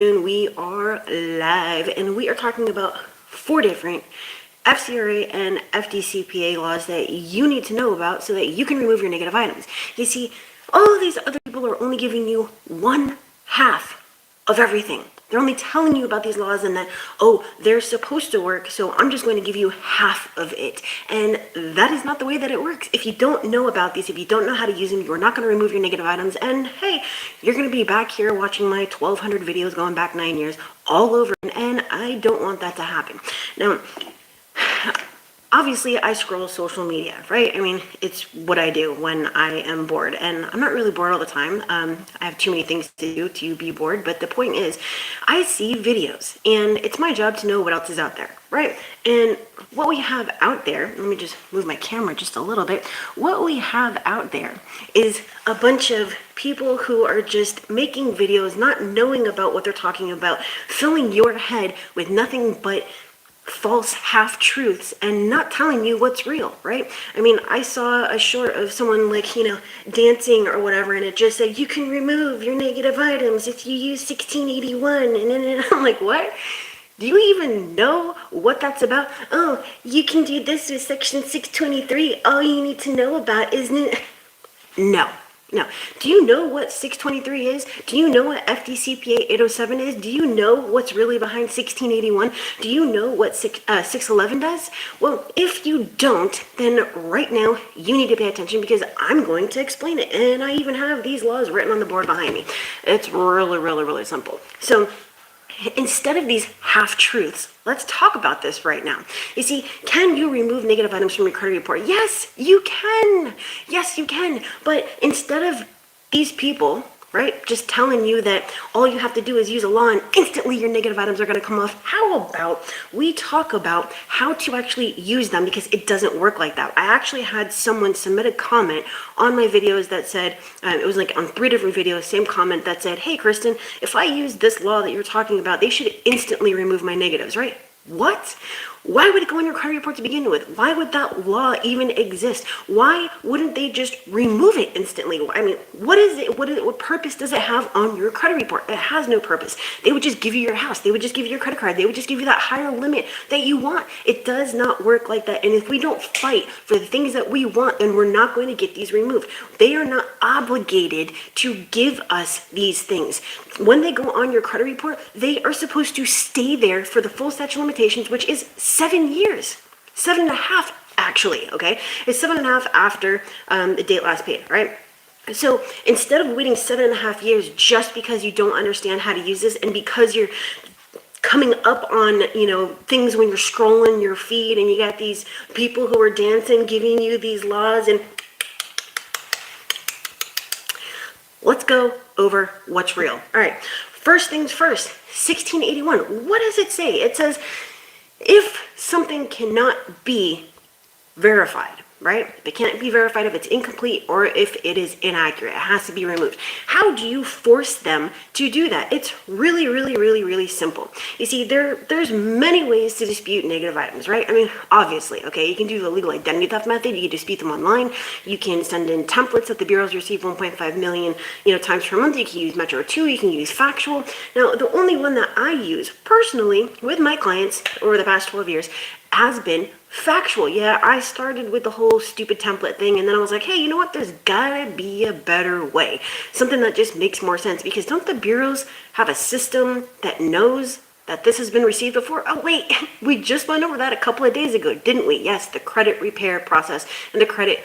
We are live and we are talking about 4 different FCRA and FDCPA laws that you need to know about so that you can remove your negative items. You see, all of these other people are only giving you one half of everything. They're only telling you about these laws and that, oh, they're supposed to work, so I'm just going to give you half of it. And that is not the way that it works. If you don't know about these, if you don't know how to use them, you're not going to remove your negative items. And hey, you're going to be back here watching my 1,200 videos going back 9 years all over. And I don't want that to happen. Now, obviously, I scroll social media, right? I mean, it's what I do when I am bored, and I'm not really bored all the time. I have too many things to do to be bored, but the point is, I see videos, and it's my job to know what else is out there, right? And what we have out there, let me just move my camera just a little bit. What we have out there is a bunch of people who are just making videos, not knowing about what they're talking about, filling your head with nothing but false half-truths and not telling you what's real, right? I mean, I saw a short of someone like, dancing or whatever, and it just said, you can remove your negative items if you use 1681, and then I'm like, what? Do you even know what that's about? Oh, you can do this with section 623. All you need to know about isn't it? No. Do you know what 623 is? Do you know what FDCPA 807 is? Do you know what's really behind 1681? Do you know what 611 does? Well, if you don't, then right now you need to pay attention because I'm going to explain it. And I even have these laws written on the board behind me. It's really simple. So instead of these half-truths, let's talk about this right now. You see, can you remove negative items from your credit report? Yes, you can. Yes, you can. But instead of these people, right, just telling you that all you have to do is use a law and instantly your negative items are going to come off, how about we talk about how to actually use them, because it doesn't work like that. I actually had someone submit a comment on my videos that said, it was like on 3 different videos, same comment that said, hey, Kristen, if I use this law that you're talking about, they should instantly remove my negatives, right? What? Why would it go on your credit report to begin with? Why would that law even exist? Why wouldn't they just remove it instantly? I mean, what is it? What purpose does it have on your credit report? It has no purpose. They would just give you your house. They would just give you your credit card. They would just give you that higher limit that you want. It does not work like that. And if we don't fight for the things that we want, then we're not going to get these removed. They are not obligated to give us these things. When they go on your credit report, they are supposed to stay there for the full statute of limitations, which is 7 years, 7.5 actually, okay? It's 7.5 after the date last paid, right? So instead of waiting 7.5 years just because you don't understand how to use this and because you're coming up on, things when you're scrolling your feed and you got these people who are dancing, giving you these laws, and let's go over what's real. All right, first things first, 1681. What does it say? It says, if something cannot be verified, right? It can't be verified if it's incomplete or if it is inaccurate. It has to be removed. How do you force them to do that? It's really simple. You see, there's many ways to dispute negative items, right? I mean, obviously, okay, you can do the legal identity theft method. You can dispute them online. You can send in templates that the bureaus receive 1.5 million, times per month. You can use Metro 2. You can use factual. Now, the only one that I use personally with my clients over the past 12 years has been factual. Yeah, I started with the whole stupid template thing, and then I was like, hey, you know what? There's gotta be a better way. Something that just makes more sense, because don't the bureaus have a system that knows that this has been received before? Oh, wait, we just went over that a couple of days ago, didn't we? Yes, the credit repair process and the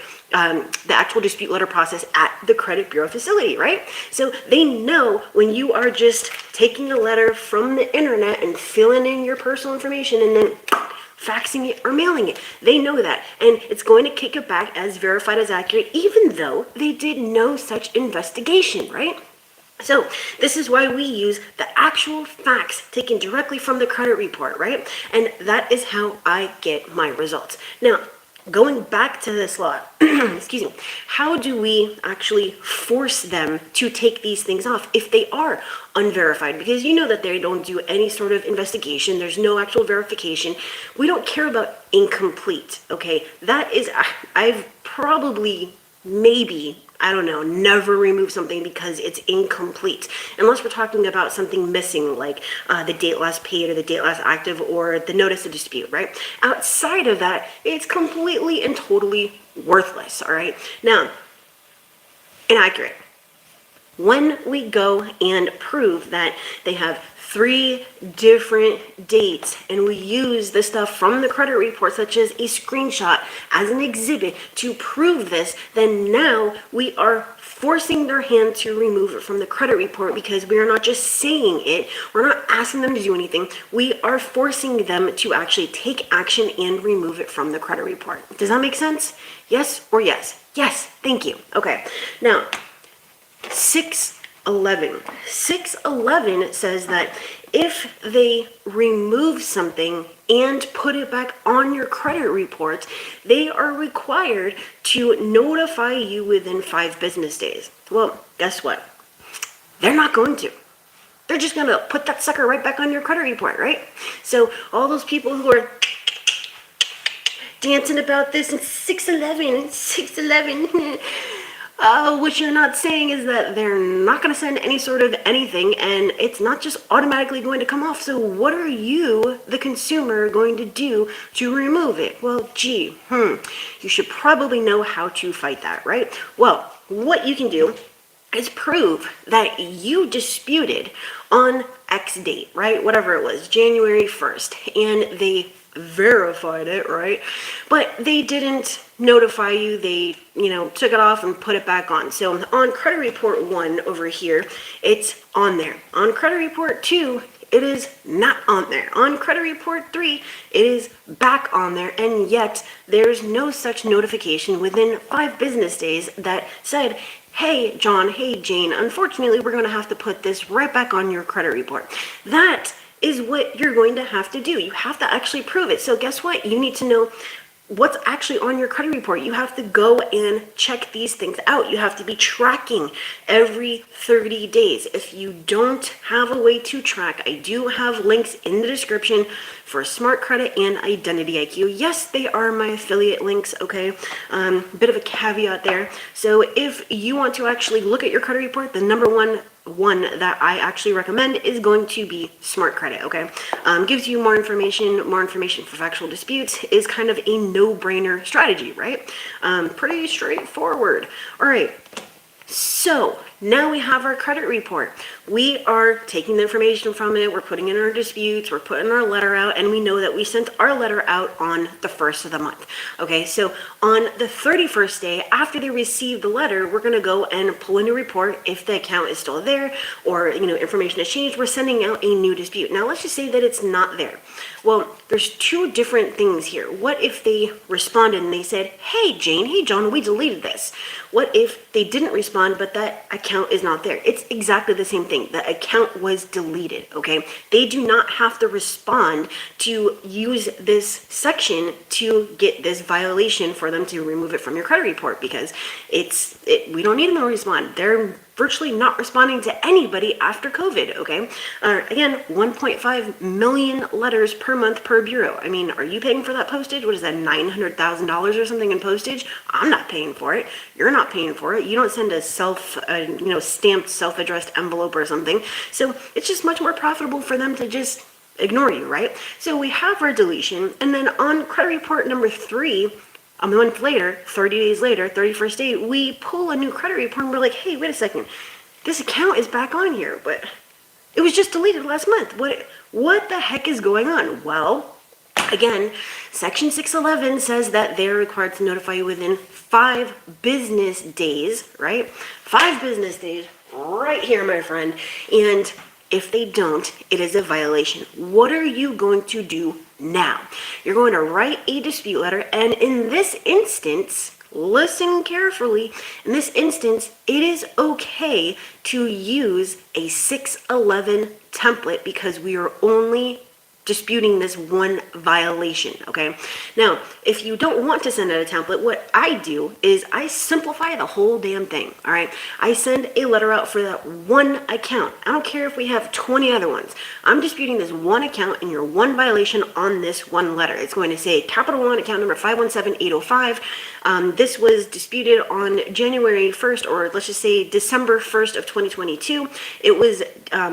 actual dispute letter process at the credit bureau facility, right? So they know when you are just taking a letter from the internet and filling in your personal information and then faxing it or mailing it. They know that, and it's going to kick it back as verified as accurate, even though they did no such investigation, right? So this is why we use the actual facts taken directly from the credit report, right? And that is how I get my results. Now, going back to this law, excuse me, how do we actually force them to take these things off if they are unverified? Because you know that they don't do any sort of investigation. There's no actual verification. We don't care about incomplete, okay? That is, I've probably, maybe, I don't know, never remove something because it's incomplete. Unless we're talking about something missing, like the date last paid or the date last active or the notice of dispute, right? Outside of that, it's completely and totally worthless, all right? Now, inaccurate. When we go and prove that they have 3 different dates and we use the stuff from the credit report, such as a screenshot as an exhibit to prove this, then now we are forcing their hand to remove it from the credit report, because we are not just saying it, we're not asking them to do anything, we are forcing them to actually take action and remove it from the credit report. Does that make sense? Yes or yes? Yes, thank you. Okay, now 611 says that if they remove something and put it back on your credit report, they are required to notify you within 5 business days. Well, guess what? They're not going to. They're just going to put that sucker right back on your credit report, right? So all those people who are dancing about this and 611, what you're not saying is that they're not going to send any sort of anything, and it's not just automatically going to come off. So what are you, the consumer, going to do to remove it? Well, gee, you should probably know how to fight that, right? Well, what you can do is prove that you disputed on X date, right? Whatever it was, January 1st, and they verified it, right? But they didn't notify you. They, took it off and put it back on. So on credit report 1 over here, it's on there. On credit report 2, it is not on there. On credit report 3, it is back on there, and yet there's no such notification within 5 business days that said, hey, John, hey, Jane, unfortunately, we're going to have to put this right back on your credit report. That is what you're going to have to do. You have to actually prove it. So guess what? You need to know what's actually on your credit report. You have to go and check these things out. You have to be tracking every 30 days. If you don't have a way to track, I do have links in the description for Smart Credit and Identity IQ. Yes, they are my affiliate links, okay? Bit of a caveat there. So if you want to actually look at your credit report, the number one that I actually recommend is going to be Smart Credit, okay? Gives you more information for factual disputes, is kind of a no-brainer strategy, right? Pretty straightforward. All right, so now we have our credit report. We are taking the information from it, we're putting in our disputes, we're putting our letter out, and we know that we sent our letter out on the 1st of the month. Okay, so on the 31st day, after they receive the letter, we're gonna go and pull a new report. If the account is still there, or information has changed, we're sending out a new dispute. Now let's just say that it's not there. Well, there's 2 different things here. What if they responded and they said, hey Jane, hey John, we deleted this? What if they didn't respond, but that account is not there? It's exactly the same thing. The account was deleted, okay? They do not have to respond to use this section to get this violation for them to remove it from your credit report, because we don't need them to respond. They're virtually not responding to anybody after COVID, okay? Again, 1.5 million letters per month per bureau. I mean, are you paying for that postage? What is that, $900,000 or something in postage? I'm not paying for it. You're not paying for it. You don't send a stamped self-addressed envelope or something. So it's just much more profitable for them to just ignore you, right? So we have our deletion, and then on credit report number 3, a month later, 30 days later, 31st day, we pull a new credit report and we're like, hey, wait a second, this account is back on here, but it was just deleted last month. What the heck is going on? Well, again, section 611 says that they're required to notify you within 5 business days, right? 5 business days, right here, my friend. And if they don't, it is a violation. What are you going to do now? You're going to write a dispute letter, and in this instance, listen carefully, in this instance, it is okay to use a 611 template, because we are only disputing this one violation, okay? Now, if you don't want to send out a template, what I do is I simplify the whole damn thing, all right? I send a letter out for that one account. I don't care if we have 20 other ones. I'm disputing this one account and your one violation on this one letter. It's going to say Capital One account number 517805. This was disputed on January 1st, or let's just say December 1st of 2022. It was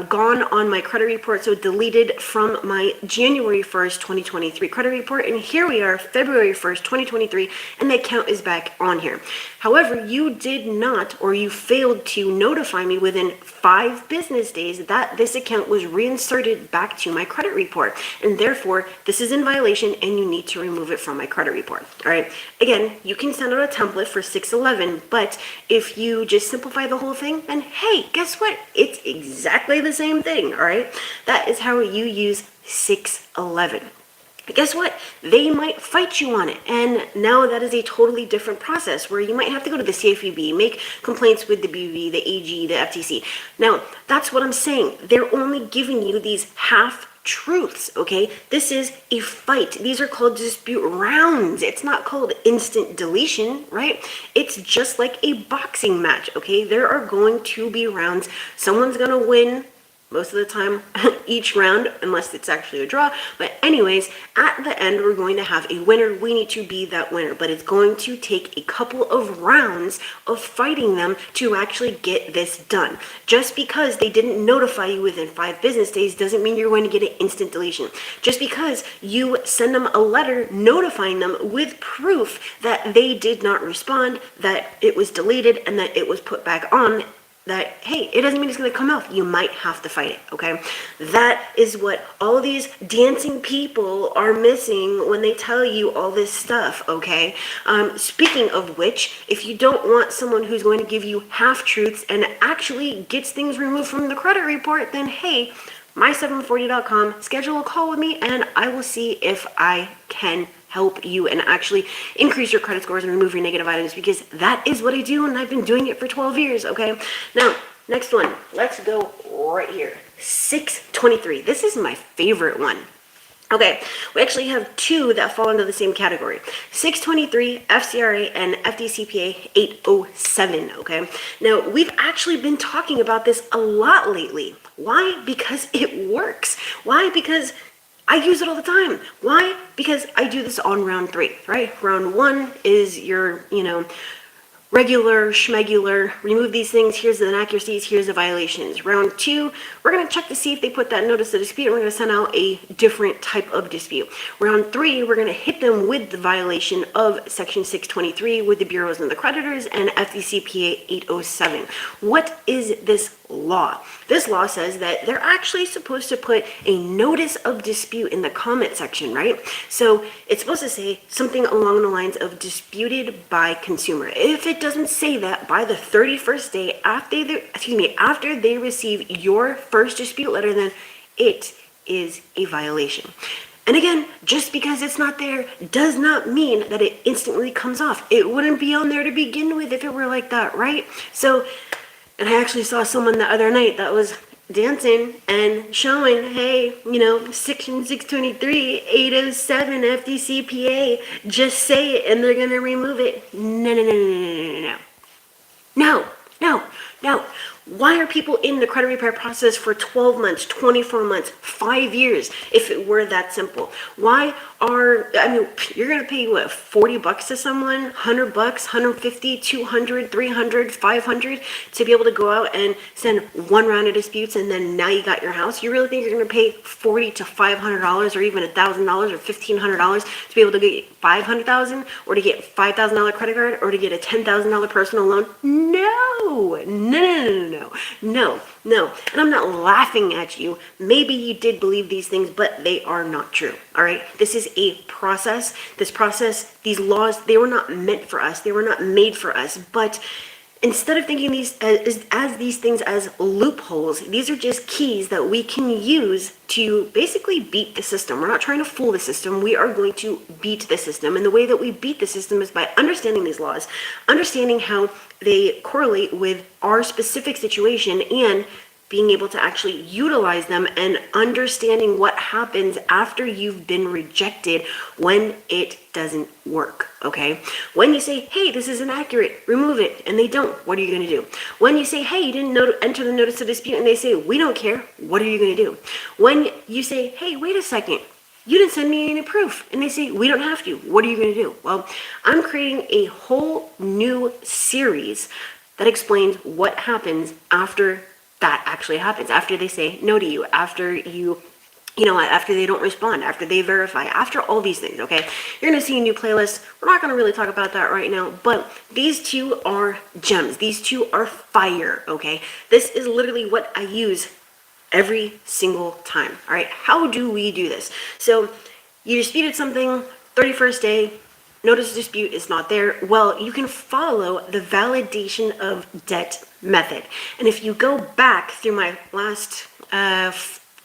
gone on my credit report, so deleted from my January 1st, 2023 credit report, and here we are, February 1st, 2023, and the account is back on here. However, you did not, or you failed to notify me within 5 business days that this account was reinserted back to my credit report, and therefore, this is in violation, and you need to remove it from my credit report, all right? Again, you can send out a template for 611, but if you just simplify the whole thing, then hey, guess what? It's exactly the same thing, all right? That is how you use 611. Guess what? They might fight you on it. And now that is a totally different process where you might have to go to the CFPB, make complaints with the BB, the AG, the FTC. Now, that's what I'm saying. They're only giving you these half-truths, okay? This is a fight. These are called dispute rounds. It's not called instant deletion, right? It's just like a boxing match, okay? There are going to be rounds. Someone's going to win most of the time each round, unless it's actually a draw. But anyways, at the end, we're going to have a winner. We need to be that winner, but it's going to take a couple of rounds of fighting them to actually get this done. Just because they didn't notify you within 5 business days doesn't mean you're going to get an instant deletion. Just because you send them a letter notifying them with proof that they did not respond, that it was deleted, and that it was put back on, that, hey, it doesn't mean it's going to come off. You might have to fight it, okay? That is what all these dancing people are missing when they tell you all this stuff, okay? Speaking of which, if you don't want someone who's going to give you half-truths and actually gets things removed from the credit report, then hey, my740.com, schedule a call with me, and I will see if I can help you and actually increase your credit scores and remove your negative items, because that is what I do, and I've been doing it for 12 years, okay? Now, next one, let's go right here. 623. This is my favorite one. Okay, we actually have 2 that fall into the same category. 623, FCRA, and FDCPA 807, okay? Now, we've actually been talking about this a lot lately. Why? Because it works. Why? Because I use it all the time. Why? Because I do this on round 3, right? Round 1 is your, regular, schmegular, remove these things, here's the inaccuracies, here's the violations. Round 2, we're going to check to see if they put that notice of dispute, and we're going to send out a different type of dispute. Round 3, we're going to hit them with the violation of Section 623 with the bureaus and the creditors and FDCPA 807. What is this law? This law says that they're actually supposed to put a notice of dispute in the comment section, right? So it's supposed to say something along the lines of disputed by consumer. If it doesn't say that by the 31st day after they receive your first dispute letter, then it is a violation. And again, just because it's not there does not mean that it instantly comes off. It wouldn't be on there to begin with if it were like that, right? So, and I actually saw someone the other night that was dancing and showing, hey, Section 623, 807, FDCPA, just say it and they're going to remove it. No. Why are people in the credit repair process for 12 months, 24 months, 5 years, if it were that simple? You're going to pay, what, $40 to someone, $100, $150, $200, $300, $500 to be able to go out and send one round of disputes, and then now you got your house? You really think you're going to pay $40 to $500 or even $1,000 or $1,500 to be able to get $500,000 or to get $5,000 credit card or to get a $10,000 personal loan? No. And I'm not laughing at you. Maybe you did believe these things, but they are not true. All right. This is a process. These laws, they were not meant for us. They were not made for us. But instead of thinking these things as loopholes, these are just keys that we can use to basically beat the system. We're not trying to fool the system. We are going to beat the system. And the way that we beat the system is by understanding these laws, understanding how they correlate with our specific situation, and being able to actually utilize them and understanding what happens after you've been rejected when it doesn't work, okay? When you say, hey, this is inaccurate, remove it, and they don't, what are you going to do? When you say, hey, you didn't enter the notice of dispute, and they say, we don't care, what are you going to do? When you say, hey, wait a second, you didn't send me any proof, and they say, we don't have to, what are you going to do? Well, I'm creating a whole new series that explains what happens after that actually happens, after they say no to you, after after they don't respond, after they verify, after all these things, okay? You're gonna see a new playlist. We're not gonna really talk about that right now, but these two are gems. These two are fire, okay? This is literally what I use every single time, all right? How do we do this? So you disputed something, 31st day, notice of dispute is not there. Well, you can follow the validation of debt method. And if you go back through my last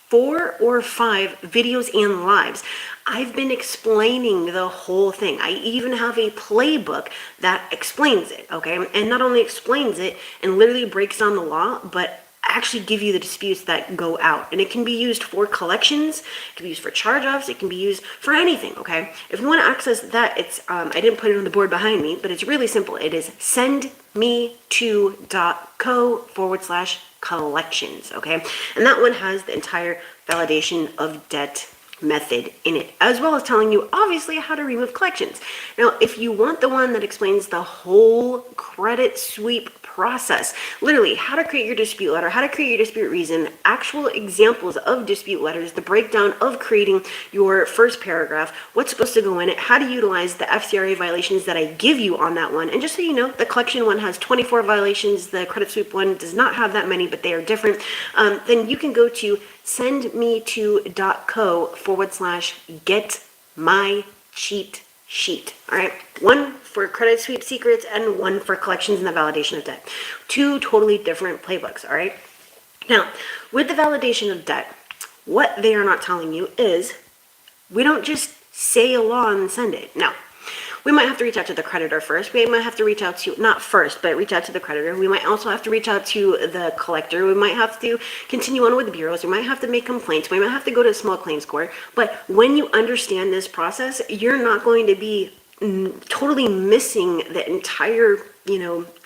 4 or 5 videos and lives, I've been explaining the whole thing. I even have a playbook that explains it, okay? And not only explains it and literally breaks down the law, but actually give you the disputes that go out. And it can be used for collections, it can be used for charge-offs, it can be used for anything, okay? If you want to access that, it's I didn't put it on the board behind me, but it's really simple. It is sendme2.co/collections, okay? And that one has the entire validation of debt method in it, as well as telling you obviously how to remove collections. Now, if you want the one that explains the whole credit sweep process, literally how to create your dispute letter, how to create your dispute reason, actual examples of dispute letters, the breakdown of creating your first paragraph, what's supposed to go in it, how to utilize the FCRA violations that I give you on that one. And just so you know, the collection one has 24 violations, the credit sweep one does not have that many, but they are different. Then you can go to sendme2.co/get-my-cheat-sheet. All right, one for credit sweep secrets and one for collections and the validation of debt. 2 totally different playbooks, all right? Now, with the validation of debt, what they are not telling you is we don't just say a law and send it. No. We might have to reach out to the creditor first. We might have to reach out to, not first, but reach out to the creditor. We might also have to reach out to the collector. We might have to continue on with the bureaus. We might have to make complaints. We might have to go to a small claims court. But when you understand this process, you're not going to be totally missing the entire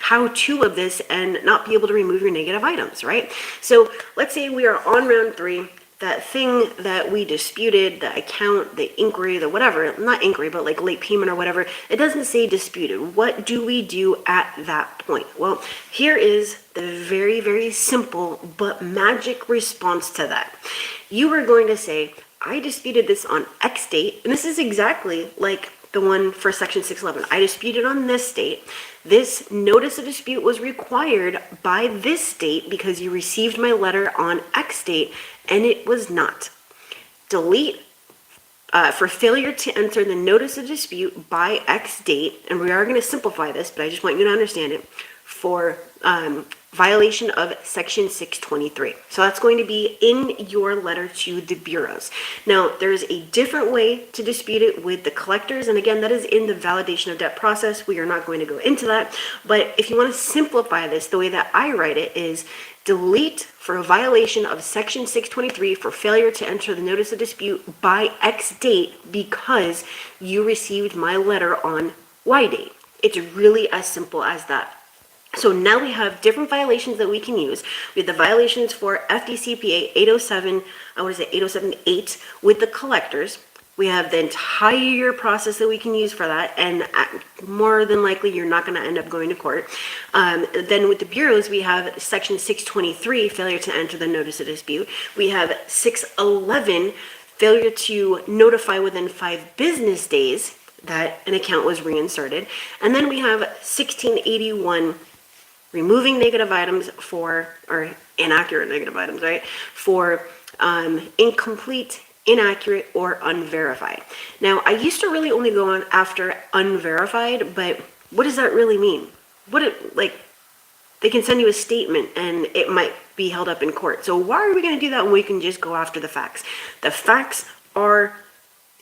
how-to of this and not be able to remove your negative items, right? So let's say we are on round 3. That thing that we disputed, the account, the inquiry, the whatever, not inquiry, but like late payment or whatever, it doesn't say disputed. What do we do at that point? Well, here is the very, very simple but magic response to that. You are going to say, I disputed this on X date, and this is exactly like the one for section 611. I disputed on this date. This notice of dispute was required by this date because you received my letter on X date, and it was not. Delete for failure to enter the notice of dispute by X date, and we are going to simplify this, but I just want you to understand it, for violation of section 623. So that's going to be in your letter to the bureaus. Now, there's a different way to dispute it with the collectors, and again, that is in the validation of debt process. We are not going to go into that, but if you want to simplify this, the way that I write it is delete for a violation of section 623 for failure to enter the notice of dispute by X date because you received my letter on Y date. It's really as simple as that. So now we have different violations that we can use. We have the violations for FDCPA 807, 807-8 with the collectors. We have the entire process that we can use for that, and more than likely you're not going to end up going to court. Then with the bureaus, we have section 623, failure to enter the notice of dispute. We have 611, failure to notify within 5 business days that an account was reinserted. And then we have 1681, removing negative items or inaccurate negative items, right? For incomplete, inaccurate, or unverified. Now, I used to really only go on after unverified, but what does that really mean? They can send you a statement and it might be held up in court. So why are we going to do that when we can just go after the facts? The facts are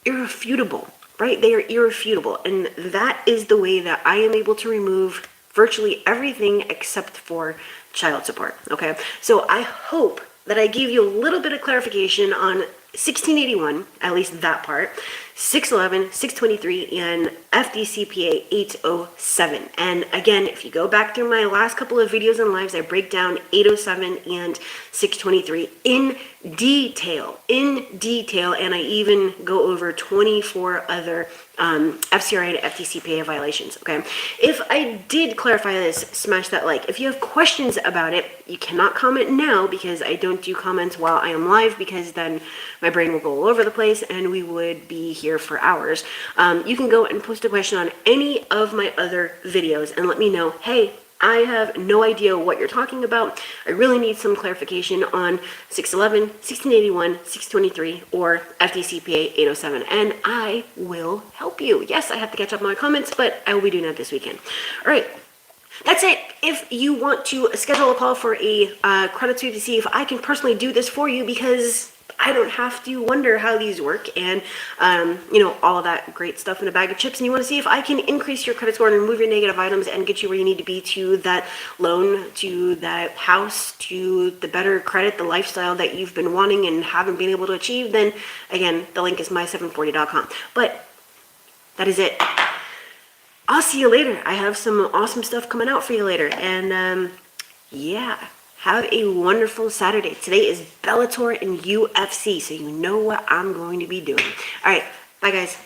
irrefutable, right? They are irrefutable. And that is the way that I am able to remove virtually everything except for child support, okay? So I hope that I gave you a little bit of clarification on 1681, at least that part, 611, 623, and FDCPA 807. And again, if you go back through my last couple of videos and lives, I break down 807 and 623 in detail, and I even go over 24 other FCRA and FDCPA violations, okay? If I did clarify this, smash that like. If you have questions about it, you cannot comment now because I don't do comments while I am live, because then my brain will go all over the place and we would be here for hours. You can go and post a question on any of my other videos and let me know, hey, I have no idea what you're talking about. I really need some clarification on 611, 1681, 623, or FDCPA 807, and I will help you. Yes, I have to catch up on my comments, but I will be doing that this weekend. All right. That's it. If you want to schedule a call for a credit sweep to see if I can personally do this for you, because I don't have to wonder how these work and, all of that great stuff in a bag of chips, and you want to see if I can increase your credit score and remove your negative items and get you where you need to be, to that loan, to that house, to the better credit, the lifestyle that you've been wanting and haven't been able to achieve, then again, the link is my740.com. But that is it. I'll see you later. I have some awesome stuff coming out for you later. And yeah, have a wonderful Saturday. Today is Bellator and UFC, so you know what I'm going to be doing. All right, bye guys.